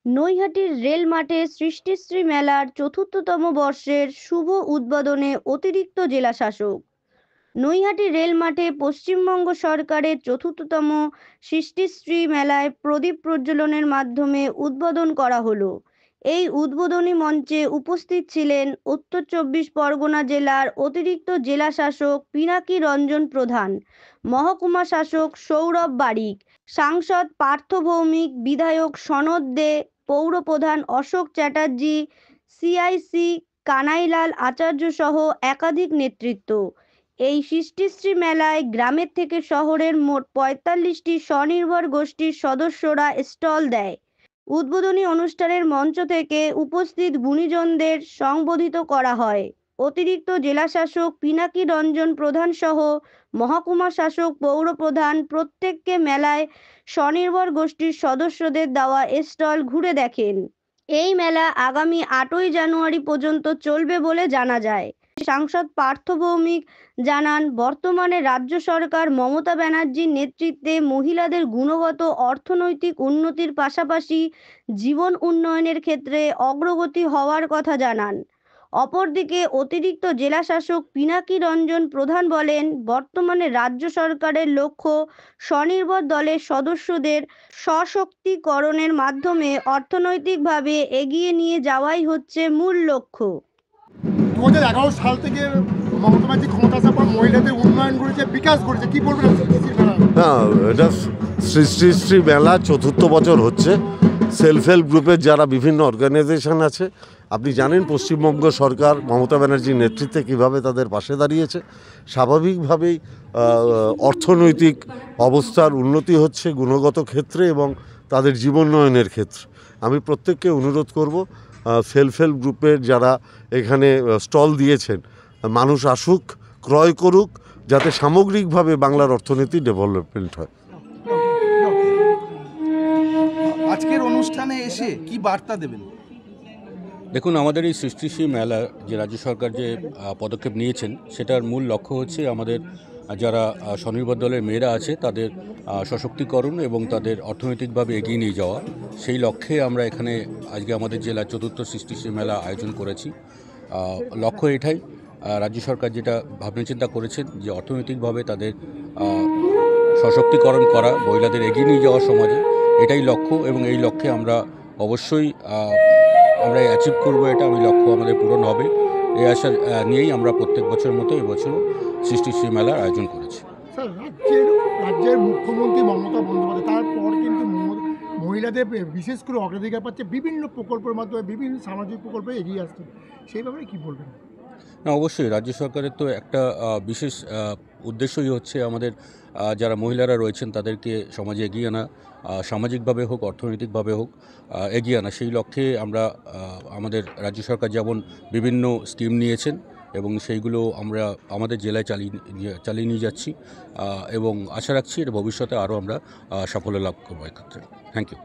নৈহাটির rail মাঠে সৃষ্টিশ্রী মেলার চতুর্থতম বর্ষের শুভ উদ্বোধনে অতিরিক্ত জেলাশাসক। নৈহাটি রেল মাঠে পশ্চিমবঙ্গ সরকারের চতুর্থতম সৃষ্টিশ্রী মেলায় প্রদীপ প্রজ্বলনের মাধ্যমে উদ্বোধন করা হলো। এই উদ্বোধনী মঞ্চে উপস্থিত ছিলেন উত্তর চব্বিশ পরগনা জেলার অতিরিক্ত জেলাশাসক পিনাকি রঞ্জন প্রধান, মহকুমা শাসক সৌরভ বারিক, সাংসদ পার্থ ভৌমিক, বিধায়ক সনদ দে, পৌরপ্রধান অশোক চ্যাটার্জি, সিআইসি কানাইলাল আচার্য সহ একাধিক নেতৃত্ব। এই সৃষ্টিশ্রী মেলায় গ্রামের থেকে শহরের মোট ৪৫টি স্বনির্ভর গোষ্ঠীর সদস্যরা স্টল দেয়। উদ্বোধনী অনুষ্ঠানের মঞ্চ থেকে উপস্থিত গুণীজনদের সংবোধিত করা হয়। অতিরিক্ত জেলাশাসক পিনাকি রঞ্জন প্রধান সহ মহকুমা শাসক, পৌরপ্রধান প্রত্যেককে মেলায় স্বনির্ভর গোষ্ঠীর সদস্যদের দেওয়া স্টল ঘুরে দেখেন। এই মেলা আগামী ৮ই জানুয়ারি পর্যন্ত চলবে বলে জানা যায়। সাংসদ পার্থ ভৌমিক জানান, বর্তমানে রাজ্য সরকার মমতা ব্যানার্জির নেতৃত্বে মহিলাদের গুণগত অর্থনৈতিক উন্নতির পাশাপাশি জীবন উন্নয়নের ক্ষেত্রে অগ্রগতি হওয়ার কথা জানান। অপরদিকে অতিরিক্ত জেলাশাসক পিনাকি রঞ্জন প্রধান বলেন, বর্তমানে রাজ্য সরকারের লক্ষ্য স্বনির্ভর দলের সদস্যদের সশক্তিকরণের মাধ্যমে অর্থনৈতিকভাবে এগিয়ে নিয়ে যাওয়াই হচ্ছে মূল লক্ষ্য। ২০১১ সাল থেকে মমতা ব্যানার্জি ক্ষমতা আসার পর মহিলাদের উন্নয়ন করেছে, বিকাশ করেছে, কি বলবেন? এটা সৃষ্টিশ্রী মেলা চতুর্থ বছর হচ্ছে। সেলফ হেল্প গ্রুপের যারা বিভিন্ন অর্গানাইজেশন আছে, আপনি জানেন পশ্চিমবঙ্গ সরকার মমতা ব্যানার্জির নেতৃত্বে কীভাবে তাদের পাশে দাঁড়িয়েছে। স্বাভাবিকভাবেই অর্থনৈতিক অবস্থার উন্নতি হচ্ছে গুণগত ক্ষেত্রে এবং তাদের জীবনোন্নয়নের ক্ষেত্রে। আমি প্রত্যেককে অনুরোধ করব, সেলফ হেল্প গ্রুপের যারা এখানে স্টল দিয়েছেন, মানুষ আসুক, ক্রয় করুক, যাতে সামগ্রিকভাবে বাংলার অর্থনীতি ডেভেলপমেন্ট হয়। আজকের অনুষ্ঠানে এসে কি বার্তা দেবেন? দেখুন, আমাদের এই সৃষ্টিশ্রী মেলা যে রাজ্য সরকার যে পদক্ষেপ নিয়েছেন, সেটার মূল লক্ষ্য হচ্ছে আমাদের যারা স্বনির্ভর দলের মেয়েরা আছে তাদের সশক্তিকরণ এবং তাদের অর্থনৈতিকভাবে এগিয়ে নিয়ে যাওয়া। সেই লক্ষ্যে আমরা এখানে আজকে আমাদের জেলার চতুর্থ সৃষ্টিশ্রী মেলা আয়োজন করেছি। লক্ষ্য এটাই, রাজ্য সরকার যেটা ভাবনাচিন্তা করেছেন যে অর্থনৈতিকভাবে তাদের সশক্তিকরণ করা, মহিলাদের এগিয়ে নিয়ে যাওয়া সমাজে, এটাই লক্ষ্য এবং এই লক্ষ্যে আমরা অবশ্যই আমরা অ্যাচিভ করবো। এটা আমি লক্ষ্য আমাদের পূরণ হবে, এই আশা নিয়েই আমরা প্রত্যেক বছরের মতো এবছরও সৃষ্টিশ্রী মেলার আয়োজন করেছি। স্যার, রাজ্যের মুখ্যমন্ত্রী মমতা বন্দ্যোপাধ্যায় তারপর কিন্তু মহিলাদের বিশেষ করে অগ্রাধিকার পাচ্ছে, বিভিন্ন প্রকল্পের মাধ্যমে বিভিন্ন সামাজিক প্রকল্পে এগিয়ে আসছে, সেই ব্যাপারে কী বলবেন? না, অবশ্যই রাজ্য সরকারের তো একটা বিশেষ উদ্দেশ্যই হচ্ছে আমাদের যারা মহিলারা রয়েছেন তাদেরকে সমাজে এগিয়ে আনা, সামাজিকভাবে হোক অর্থনৈতিকভাবে হোক এগিয়ে আনা। সেই লক্ষ্যে আমরা আমাদের রাজ্য সরকার যেমন বিভিন্ন স্কিম নিয়েছেন এবং সেইগুলো আমরা আমাদের জেলায় চালিয়ে নিয়ে যাচ্ছি এবং আশা রাখছি এর ভবিষ্যতে আরও আমরা সাফল্য লাভ করবো এক্ষেত্রে। Thank you.